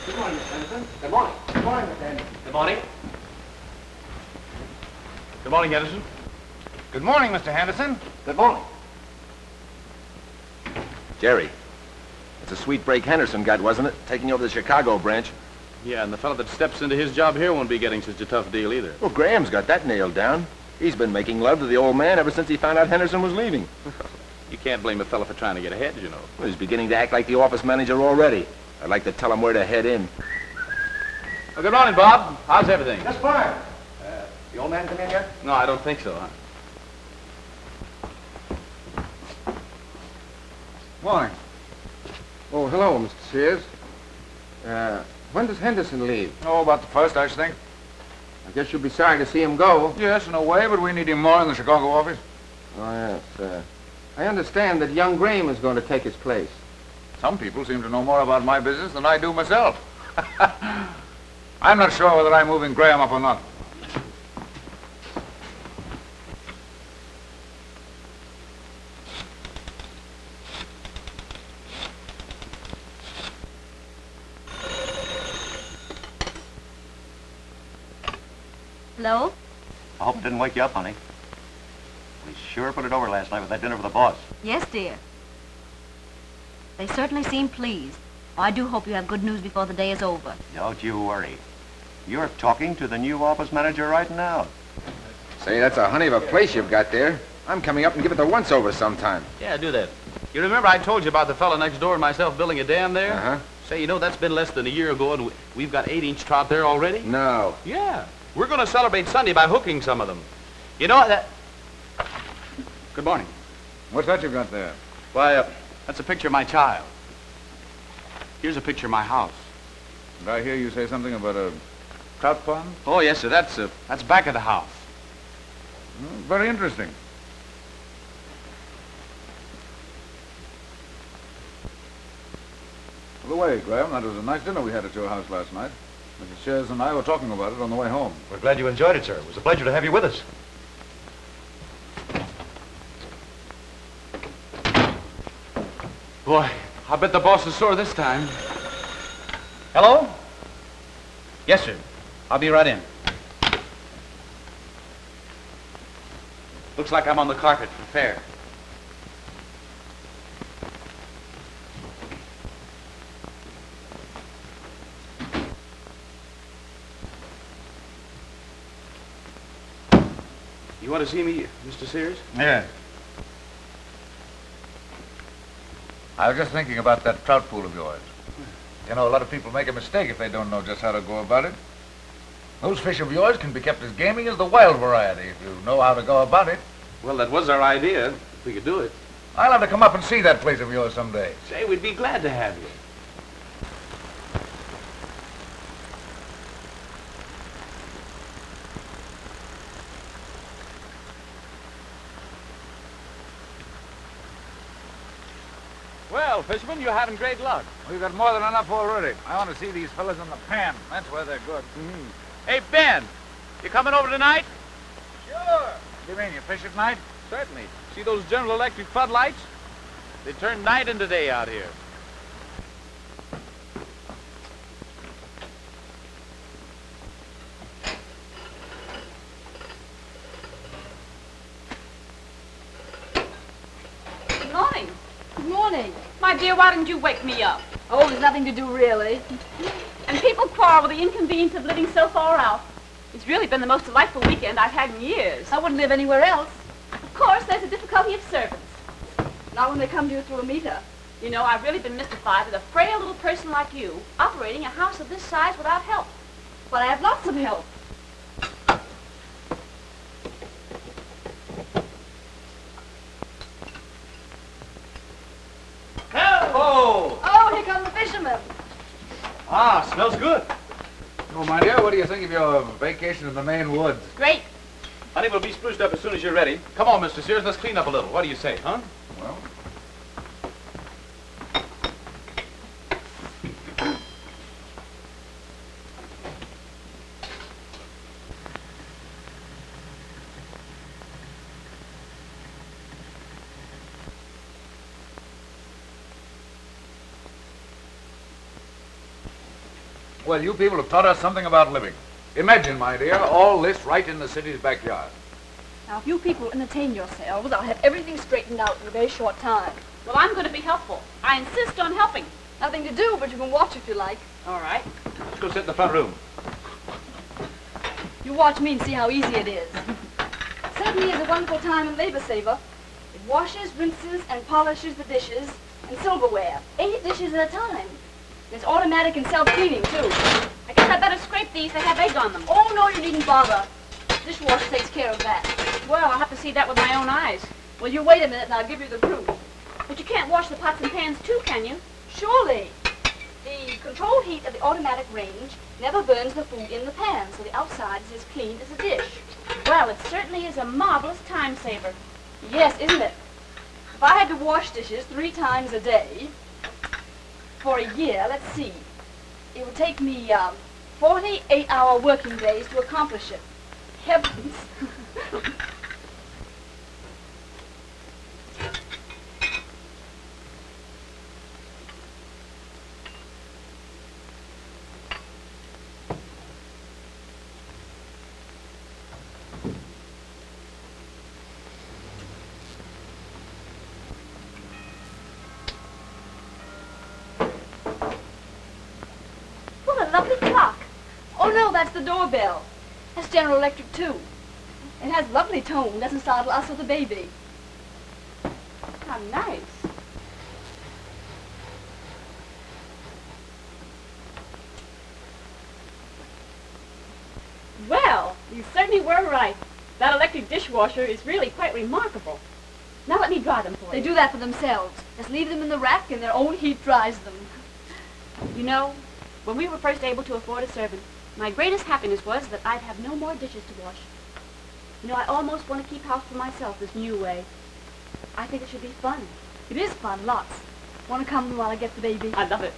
Good morning, Miss Henderson. Good morning. Good morning, Miss Henderson. Good morning. Good morning, Henderson. Good morning, Mr. Henderson. Good morning. Jerry, it's a sweet break Henderson got, wasn't it? Taking over the Chicago branch. Yeah, and the fellow that steps into his job here won't be getting such a tough deal either. Well, Graham's got that nailed down. He's been making love to the old man ever since he found out Henderson was leaving. You can't blame a fellow for trying to get ahead, you know. Well, he's beginning to act like the office manager already. I'd like to tell him where to head in. Well, good morning, Bob. How's everything? Just fine. The old man come in yet? No, I don't think so, huh? Morning. Oh, hello, Mr. Sears. When does Henderson leave? Oh, about the first, I should think. I guess you'll be sorry to see him go. Yes, in a way, but we need him more in the Chicago office. Oh, yes. I understand that young Graham is going to take his place. Some people seem to know more about my business than I do myself. I'm not sure whether I'm moving Graham up or not. Hello? I hope it didn't wake you up, honey. We sure put it over last night with that dinner with the boss. Yes, dear. They certainly seem pleased. I do hope you have good news before the day is over. Don't you worry. You're talking to the new office manager right now. Say, that's a honey of a place you've got there. I'm coming up and give it the once-over sometime. Yeah, do that. You remember I told you about the fellow next door and myself building a dam there? Uh-huh. Say, you know, that's been less than a year ago, and we've got 8-inch trout there already? No. Yeah. We're going to celebrate Sunday by hooking some of them. You know, that... Good morning. What's that you've got there? Why, that's a picture of my child. Here's a picture of my house. Did I hear you say something about a trout pond? Oh, yes, sir. That's back of the house. Very interesting. By the way, Graham, that was a nice dinner we had at your house last night. Mrs. Shears and I were talking about it on the way home. We're glad you enjoyed it, sir. It was a pleasure to have you with us. Boy, I bet the boss is sore this time. Hello? Yes, sir. I'll be right in. Looks like I'm on the carpet for fair. You want to see me, Mr. Sears? Yeah. I was just thinking about that trout pool of yours. You know, a lot of people make a mistake if they don't know just how to go about it. Those fish of yours can be kept as gamey as the wild variety if you know how to go about it. Well, that was our idea, if we could do it. I'll have to come up and see that place of yours someday. Say, we'd be glad to have you. Well, fisherman, you're having great luck. We've got more than enough already. I want to see these fellas in the pan. That's where they're good. Hey, Ben, you coming over tonight? Sure. You mean you fish at night? Certainly. See those General Electric floodlights? They turn night into day out here. Good morning. Good morning. My dear, why didn't you wake me up? Oh, there's nothing to do, really. And people quarrel with the inconvenience of living so far out. It's really been the most delightful weekend I've had in years. I wouldn't live anywhere else. Of course, there's the difficulty of servants. Not when they come to you through a meter. You know, I've really been mystified at a frail little person like you operating a house of this size without help. But I have lots of help. Hello! Oh, here come the fishermen. Ah, smells good. Oh, my dear, what do you think of your vacation in the Maine woods? Great. Honey, we'll be spruced up as soon as you're ready. Come on, Mr. Sears, let's clean up a little. What do you say, huh? Well, Well, you people have taught us something about living. Imagine, my dear, all this right in the city's backyard. Now, if you people entertain yourselves, I'll have everything straightened out in a very short time. Well, I'm going to be helpful. I insist on helping. Nothing to do, but you can watch if you like. All right. Let's go sit in the front room. You watch me and see how easy it is. Certainly is a wonderful time and labor saver. It washes, rinses, and polishes the dishes and silverware. 8 dishes at a time. It's automatic and self-cleaning, too. I guess I better scrape these. They have egg on them. Oh, no, you needn't bother. Dishwasher takes care of that. Well, I'll have to see that with my own eyes. Well, you wait a minute and I'll give you the proof. But you can't wash the pots and pans, too, can you? Surely. The controlled heat of the automatic range never burns the food in the pan, so the outside is as clean as a dish. Well, it certainly is a marvelous time saver. Yes, isn't it? If I had to wash dishes 3 times a day for a year, let's see, it would take me 48-hour working days to accomplish it. Heavens. What a lovely clock. Oh, no, that's the doorbell. That's General Electric, too. It has lovely tone. Doesn't startle us with a baby. How nice. Well, you certainly were right. That electric dishwasher is really quite remarkable. Now let me dry them for They you. do that for themselves. Just leave them in the rack and their own heat dries them. You know, when we were first able to afford a servant, my greatest happiness was that I'd have no more dishes to wash. You know, I almost want to keep house for myself this new way. I think it should be fun. It is fun, lots. Want to come while I get the baby? I love it.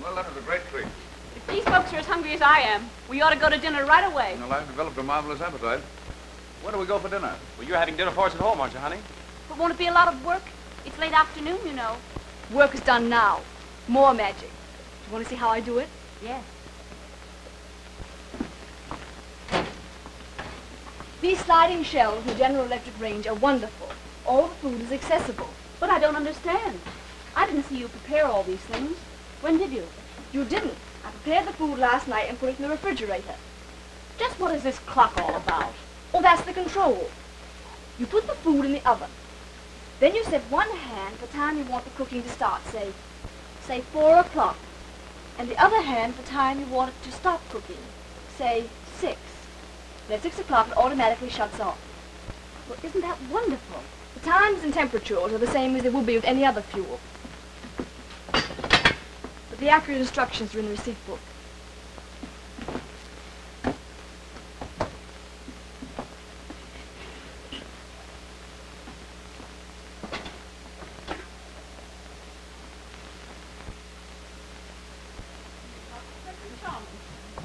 Well, that was a great treat. If these folks are as hungry as I am, we ought to go to dinner right away. Well, I've developed a marvelous appetite. Where do we go for dinner? Well, you're having dinner for us at home, aren't you, honey? But won't it be a lot of work? It's late afternoon, you know. Work is done now. More magic. You want to see how I do it? Yes. These sliding shelves in the General Electric range are wonderful. All the food is accessible. But I don't understand. I didn't see you prepare all these things. When did you? You didn't. I prepared the food last night and put it in the refrigerator. Just what is this clock all about? Oh, that's the control. You put the food in the oven. Then you set one hand for the time you want the cooking to start, say 4 o'clock. And the other hand for the time you want it to stop cooking, say 6. Then at 6 o'clock it automatically shuts off. Well, isn't that wonderful? The times and temperatures are the same as they would be with any other fuel. But the accurate instructions are in the receipt book.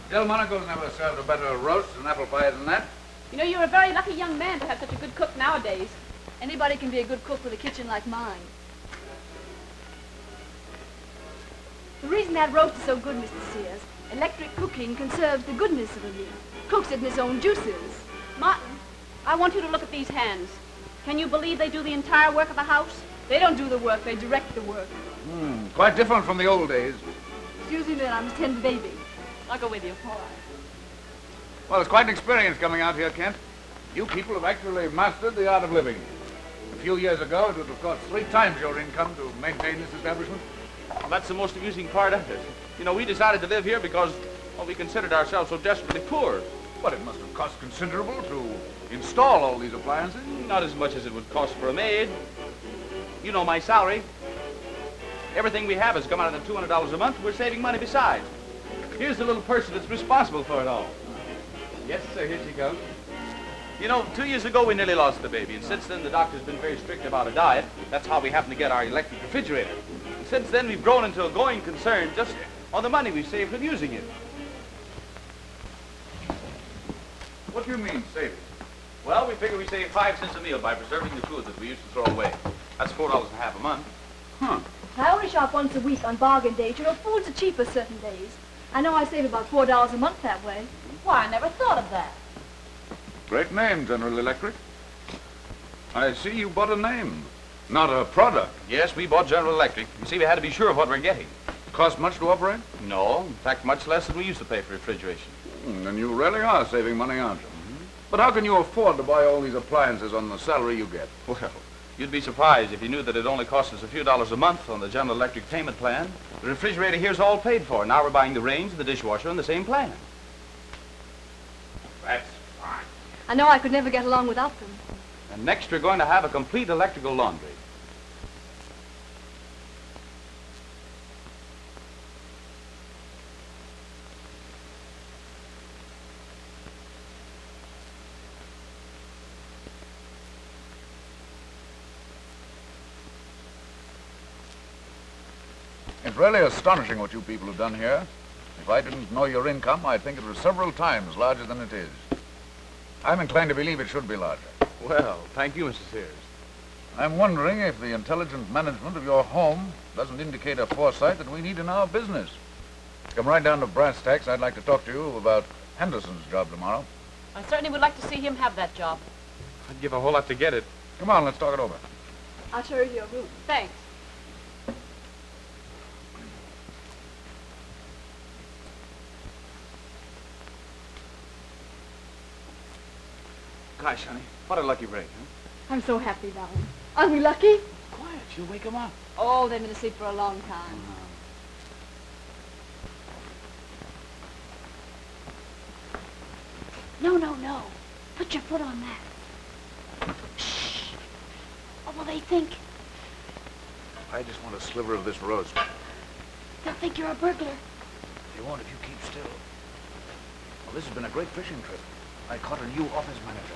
Delmonico's never served a better roast and apple pie than that. You know, you're a very lucky young man to have such a good cook nowadays. Anybody can be a good cook with a kitchen like mine. The reason that roast is so good, Mr. Sears, electric cooking conserves the goodness of the meat, cooks it in its own juices. Martin, I want you to look at these hands. Can you believe they do the entire work of the house? They don't do the work, they direct the work. Quite different from the old days. Excuse me a minute, I must tend the baby. I'll go with you. All right. Well, it's quite an experience coming out here, Kent. You people have actually mastered the art of living. A few years ago, it would have cost 3 times your income to maintain this establishment. Well, that's the most amusing part of it. You know, we decided to live here because, well, we considered ourselves so desperately poor. But it must have cost considerable to install all these appliances. Not as much as it would cost for a maid. You know my salary. Everything we have has come out of the $200 a month. We're saving money besides. Here's the little person that's responsible for it all. Yes, sir, here she goes. You know, 2 years ago we nearly lost the baby, and since then the doctor's been very strict about a diet. That's how we happened to get our electric refrigerator. And since then we've grown into a going concern just on the money we've saved from using it. What do you mean, saving? Well, we figure we save 5 cents a meal by preserving the food that we used to throw away. That's $4.50 a month. Huh. I only shop once a week on bargain days. You know, foods are cheaper certain days. I know I save about $4 a month that way. Why, I never thought of that. Great name, General Electric. I see you bought a name, not a product. Yes, we bought General Electric. You see, we had to be sure of what we're getting. Cost much to operate? No, in fact, much less than we used to pay for refrigeration. Then you really are saving money, aren't you? But how can you afford to buy all these appliances on the salary you get? Well, you'd be surprised if you knew that it only costs us a few dollars a month on the General Electric payment plan. The refrigerator here's all paid for. Now we're buying the range and the dishwasher on the same plan. That's fine. I know I could never get along without them. And next we're going to have a complete electrical laundry. It's really astonishing what you people have done here. If I didn't know your income, I'd think it was several times larger than it is. I'm inclined to believe it should be larger. Well, thank you, Mr. Sears. I'm wondering if the intelligent management of your home doesn't indicate a foresight that we need in our business. Come right down to brass tacks, I'd like to talk to you about Henderson's job tomorrow. I certainly would like to see him have that job. I'd give a whole lot to get it. Come on, let's talk it over. I'll show you your room. Thanks. Gosh, honey, what a lucky break, huh? I'm so happy, darling. Aren't we lucky? Quiet, you'll wake him up. Oh, they've been asleep for a long time. No, no, no. Put your foot on that. Shh. What will they think? I just want a sliver of this roast. They'll think you're a burglar. They won't if you keep still. Well, this has been a great fishing trip. I caught a new office manager.